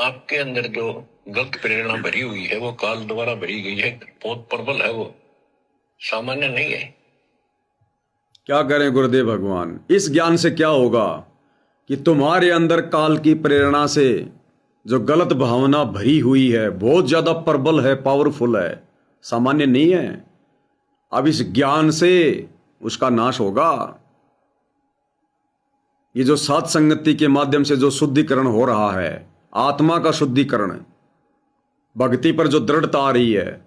आपके अंदर जो गलत प्रेरणा भरी हुई है वो काल द्वारा भरी गई है, बहुत प्रबल है, वो सामान्य नहीं है। क्या करें गुरुदेव भगवान, इस ज्ञान से क्या होगा कि तुम्हारे अंदर काल की प्रेरणा से जो गलत भावना भरी हुई है बहुत ज्यादा प्रबल है, पावरफुल है, सामान्य नहीं है। अब इस ज्ञान से उसका नाश होगा। ये जो सात संगति के माध्यम से जो शुद्धिकरण हो रहा है, आत्मा का शुद्धिकरण, भक्ति पर जो दृढ़ता आ रही है,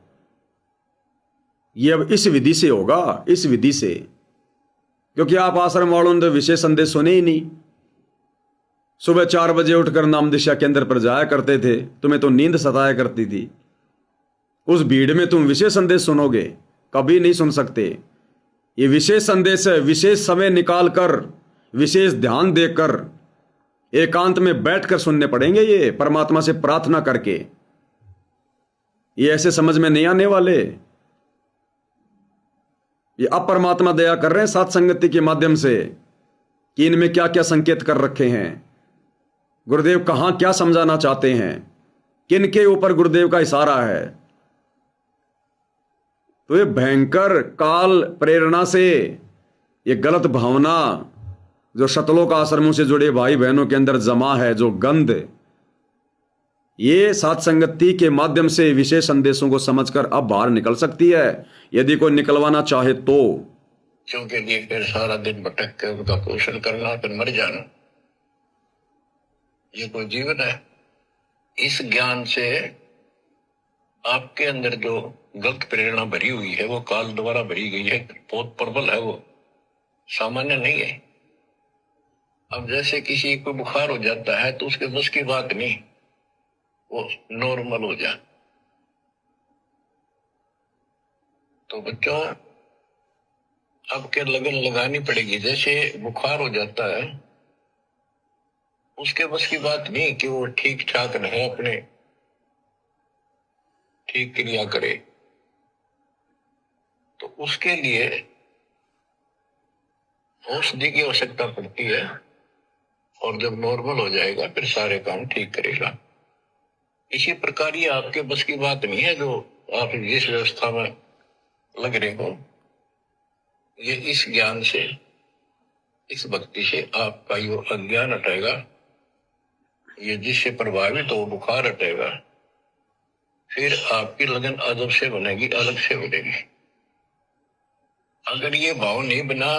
ये अब इस विधि से होगा, इस विधि से। क्योंकि आप आश्रम वालों ने विशेष संदेश सुने ही नहीं। सुबह 4 बजे उठकर नाम दिशा केंद्र पर जाया करते थे, तुम्हें तो नींद सताया करती थी। उस भीड़ में तुम विशेष संदेश सुनोगे? कभी नहीं सुन सकते। ये विशेष संदेश है, विशेष समय निकालकर, विशेष ध्यान देकर, एकांत में बैठकर सुनने पड़ेंगे, ये परमात्मा से प्रार्थना करके। ये ऐसे समझ में नहीं आने वाले। ये अब परमात्मा दया कर रहे हैं सात संगति के माध्यम से कि इनमें क्या क्या संकेत कर रखे हैं, गुरुदेव कहां क्या समझाना चाहते हैं, किन के ऊपर गुरुदेव का इशारा है। तो ये भयंकर काल प्रेरणा से ये गलत भावना जो शतलोक आश्रमों से जुड़े भाई बहनों के अंदर जमा है, जो गंध, ये सात संगति के माध्यम से विशेष संदेशों को समझकर अब बाहर निकल सकती है, यदि कोई निकलवाना चाहे तो। क्योंकि लिए फिर सारा दिन भटक के उनका पोषण करना, फिर मर जाना, ये कोई जीवन है? इस ज्ञान से आपके अंदर जो गलत प्रेरणा भरी हुई है वो काल द्वारा भरी गई है, बहुत प्रबल है, वो सामान्य नहीं है। अब जैसे किसी को बुखार हो जाता है तो उसके बस की बात नहीं, वो नॉर्मल हो जाए। तो बच्चों, आपके लगन लगानी पड़ेगी। जैसे बुखार हो जाता है, उसके बस की बात नहीं कि वो ठीक ठाक रहे, अपने ठीक क्रिया करे। तो उसके लिए औषधि की आवश्यकता पड़ती है, और जब नॉर्मल हो जाएगा फिर सारे काम ठीक करेगा। इसी प्रकार ये आपके बस की बात नहीं है जो आप जिस व्यवस्था में लग रहे हो। ये इस ज्ञान से, इस भक्ति से आपका यो अज्ञान हटेगा, ये जिससे प्रभावित हो बुखार हटेगा, फिर आपकी लगन अदब से बनेगी, अलग से बनेगी। अगर ये भाव नहीं बना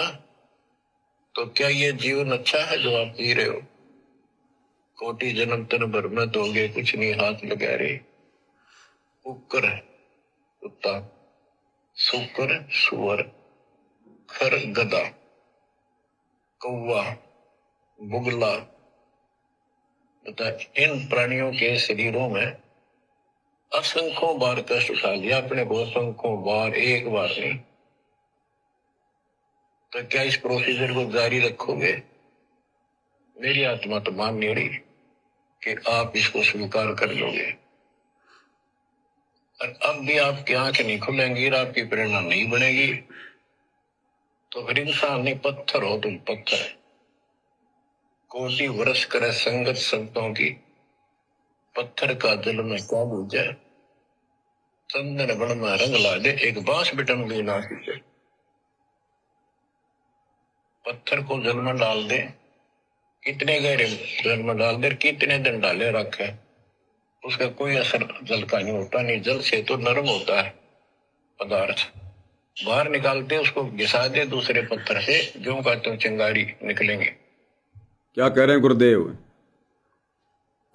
तो क्या ये जीवन अच्छा है जो आप जी रहे हो? कोटि जन्म तन भर में दोगे कुछ नहीं हाथ लगा रहे। कुकर कुत्ता, सुकर सुअर, खर गधा, कौवा बुगला, बता इन प्राणियों के शरीरों में असंख्यों बार कष्ट उठा लिया अपने को, असंख्यों बार, एक बार नहीं। तो क्या इस प्रोसीजर को जारी रखोगे? मेरी आत्मा तो मान नहीं रही कि आप इसको स्वीकार कर लोगे। और अब भी आपकी आंख नहीं खुलेंगी और आपकी प्रेरणा नहीं बनेगी, तो फिर इंसान नहीं, पत्थर हो तुम, पत्थर है। कोटि वर्ष करे संगत संतों की, पत्थर का दिल में क्या बुझे, चंदन बन में रंग ला दे, एक बांस बिटन भी ना सीखे। पत्थर को जल में डाल दे, कितने गहरे जल में डाल दे, कितने दिन डाले रखे, उसका कोई असर जल का नहीं होता। नहीं, जल से तो नरम होता है पदार्थ, बाहर निकालते उसको घिसा दे दूसरे पत्थर से, जो का तो चिंगारी निकलेंगे। क्या कह रहे हैं गुरुदेव?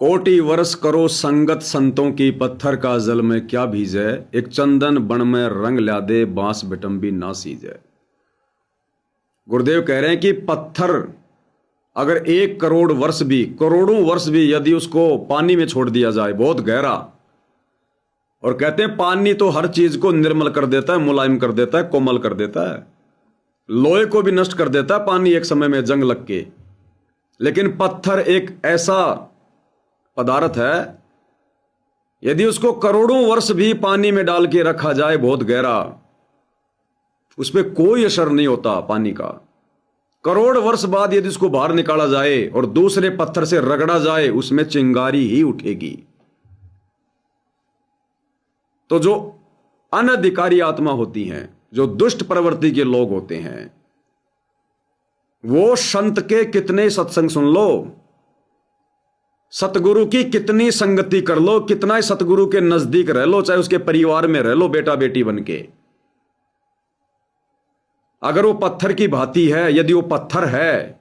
कोटि वर्ष करो संगत संतों की, पत्थर का जल में क्या भीजे, एक चंदन बन में रंग ला दे, बांस बिटम भी ना सीजे। गुरुदेव कह रहे हैं कि पत्थर अगर 1 करोड़ वर्ष भी, करोड़ों वर्ष भी यदि उसको पानी में छोड़ दिया जाए, बहुत गहरा, और कहते हैं पानी तो हर चीज को निर्मल कर देता है, मुलायम कर देता है, कोमल कर देता है, लोहे को भी नष्ट कर देता है पानी एक समय में जंग लग के। लेकिन पत्थर एक ऐसा पदार्थ है, यदि उसको करोड़ों वर्ष भी पानी में डाल के रखा जाए बहुत गहरा, उस पर कोई असर नहीं होता पानी का। करोड़ वर्ष बाद यदि उसको बाहर निकाला जाए और दूसरे पत्थर से रगड़ा जाए, उसमें चिंगारी ही उठेगी। तो जो अनधिकारी आत्मा होती हैं, जो दुष्ट प्रवृत्ति के लोग होते हैं, वो संत के कितने सत्संग सुन लो, सतगुरु की कितनी संगति कर लो, कितना ही सतगुरु के नजदीक रह लो, चाहे उसके परिवार में रह लो बेटा बेटी बन के, अगर वो पत्थर की भांति है, यदि वो पत्थर है,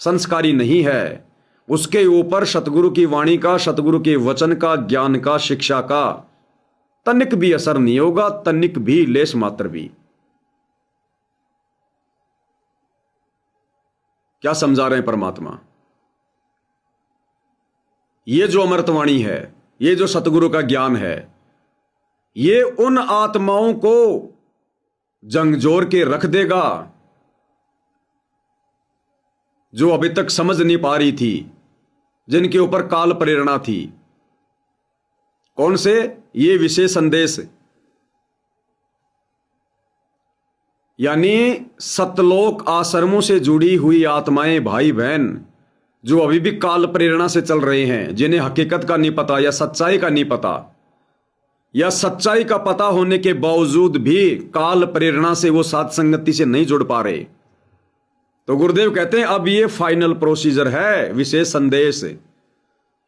संस्कारी नहीं है, उसके ऊपर सतगुरु की वाणी का, सतगुरु के वचन का, ज्ञान का, शिक्षा का तनिक भी असर नहीं होगा, तनिक भी, लेश मात्र भी। क्या समझा रहे हैं परमात्मा? ये जो अमृतवाणी है, ये जो सतगुरु का ज्ञान है, ये उन आत्माओं को झंझोर के रख देगा जो अभी तक समझ नहीं पा रही थी, जिनके ऊपर काल प्रेरणा थी। कौन से? ये विशेष संदेश, यानी सतलोक आश्रमों से जुड़ी हुई आत्माएं, भाई बहन, जो अभी भी काल प्रेरणा से चल रहे हैं, जिन्हें हकीकत का नहीं पता या सच्चाई का नहीं पता, या सच्चाई का पता होने के बावजूद भी काल प्रेरणा से वो साथ संगति से नहीं जुड़ पा रहे। तो गुरुदेव कहते हैं अब ये फाइनल प्रोसीजर है, विशेष संदेश।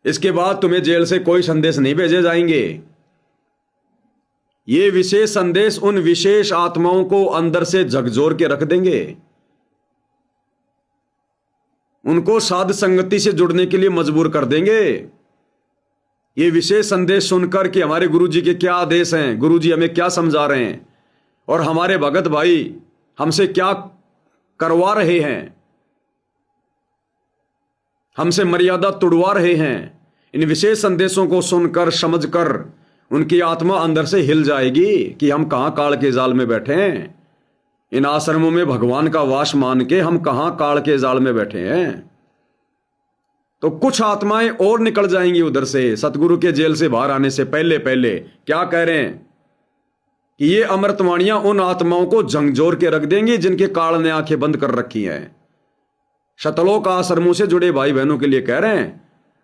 इसके बाद तुम्हें जेल से कोई संदेश नहीं भेजे जाएंगे। ये विशेष संदेश उन विशेष आत्माओं को अंदर से झकझोर के रख देंगे, उनको साध संगति से जुड़ने के लिए मजबूर कर देंगे। ये विशेष संदेश सुनकर कि हमारे गुरुजी के क्या आदेश हैं, गुरुजी हमें क्या समझा रहे हैं, और हमारे भगत भाई हमसे क्या करवा रहे हैं, हमसे मर्यादा तोड़वा रहे हैं। इन विशेष संदेशों को सुनकर, समझकर उनकी आत्मा अंदर से हिल जाएगी कि हम कहां काल के जाल में बैठे हैं। इन आश्रमों में भगवान का वास मान के हम कहां काल के जाल में बैठे हैं। तो कुछ आत्माएं और निकल जाएंगी उधर से, सतगुरु के जेल से बाहर आने से पहले पहले। क्या कह रहे हैं कि ये अमृतवाणियां उन आत्माओं को झंझोर के रख देंगी जिनके काल ने आंखें बंद कर रखी हैं। शतलोक आश्रमों से जुड़े भाई बहनों के लिए कह रहे हैं,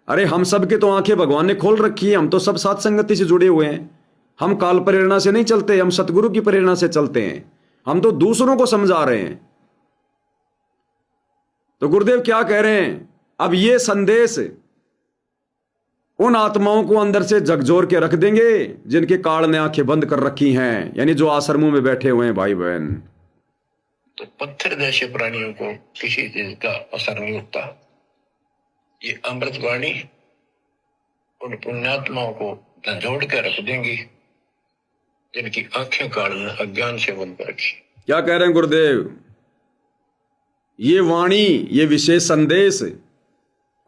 अरे हम सब के तो आंखें भगवान ने खोल रखी है, हम तो सब साथ संगति से जुड़े हुए हैं। हम काल प्रेरणा से नहीं चलते, हम सतगुरु की प्रेरणा से चलते हैं। हम तो दूसरों को समझा रहे हैं। तो गुरुदेव क्या कह रहे हैं, अब ये संदेश उन आत्माओं को अंदर से झकझोर के रख देंगे जिनके काल ने आंखें बंद कर रखी हैं, यानी जो आश्रमों में बैठे हुए हैं भाई बहन। तो पत्थर जैसे प्राणियों को किसी चीज का असर नहीं होता। ये अमृतवाणी उन पुण्यात्माओं को झंझोड़ कर रख देंगी जिनकी आंखें काल ने अज्ञान से बंद कर रखी। क्या कह रहे हैं गुरुदेव? ये वाणी, ये विशेष संदेश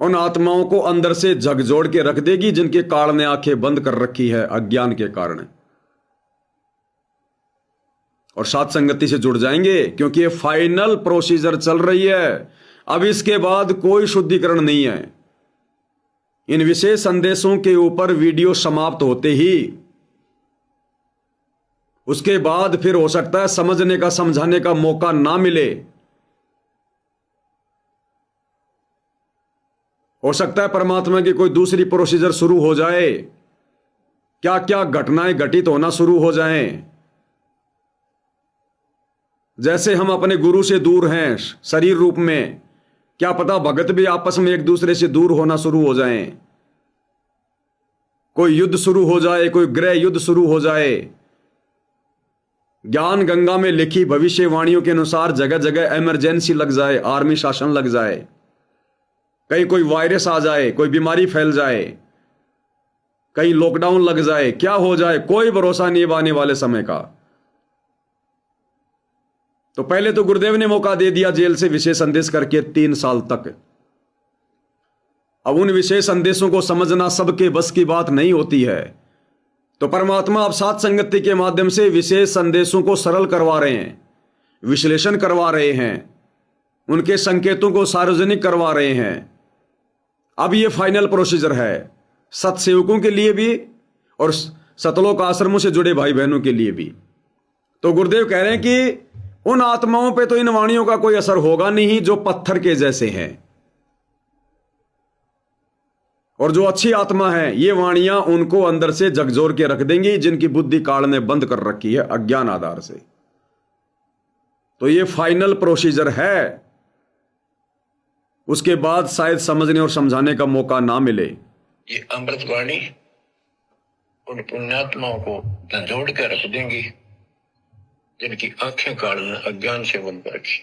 उन आत्माओं को अंदर से झकझोर के रख देगी जिनके काल ने आंखें बंद कर रखी है अज्ञान के कारण, और साथ संगति से जुड़ जाएंगे, क्योंकि ये फाइनल प्रोसीजर चल रही है। अब इसके बाद कोई शुद्धिकरण नहीं है। इन विशेष संदेशों के ऊपर वीडियो समाप्त होते ही उसके बाद फिर हो सकता है समझने का, समझाने का मौका ना मिले। हो सकता है परमात्मा की कोई दूसरी प्रोसीजर शुरू हो जाए, क्या क्या घटनाएं घटित होना शुरू हो जाएं। जैसे हम अपने गुरु से दूर हैं शरीर रूप में, क्या पता भगत भी आपस में एक दूसरे से दूर होना शुरू हो जाएं। कोई युद्ध शुरू हो जाए, कोई गृह युद्ध शुरू हो जाए। ज्ञान गंगा में लिखी भविष्यवाणियों के अनुसार जगह जगह इमरजेंसी लग जाए, आर्मी शासन लग जाए, कहीं कोई वायरस आ जाए, कोई बीमारी फैल जाए, कहीं लॉकडाउन लग जाए, क्या हो जाए, कोई भरोसा नहीं आने वाले समय का। तो पहले तो गुरुदेव ने मौका दे दिया जेल से विशेष संदेश करके 3 साल तक। अब उन विशेष संदेशों को समझना सबके बस की बात नहीं होती है। तो परमात्मा अब साथ संगति के माध्यम से विशेष संदेशों को सरल करवा रहे हैं, विश्लेषण करवा रहे हैं, उनके संकेतों को सार्वजनिक करवा रहे हैं। अब ये फाइनल प्रोसीजर है सत्सेवकों के लिए भी और सतलोक आश्रमों से जुड़े भाई बहनों के लिए भी। तो गुरुदेव कह रहे हैं कि उन आत्माओं पे तो इन वाणियों का कोई असर होगा नहीं जो पत्थर के जैसे हैं। और जो अच्छी आत्मा है, ये वाणियां उनको अंदर से झकझोर के रख देंगी जिनकी बुद्धि काल ने बंद कर रखी है अज्ञान आधार से। तो ये फाइनल प्रोसीजर है, उसके बाद शायद समझने और समझाने का मौका ना मिले। ये अमृतवाणी उन पुण्यात्माओं को झंझोड़ कर रख देंगी जिनकी आंखें काल ने अज्ञान से बंद रखी।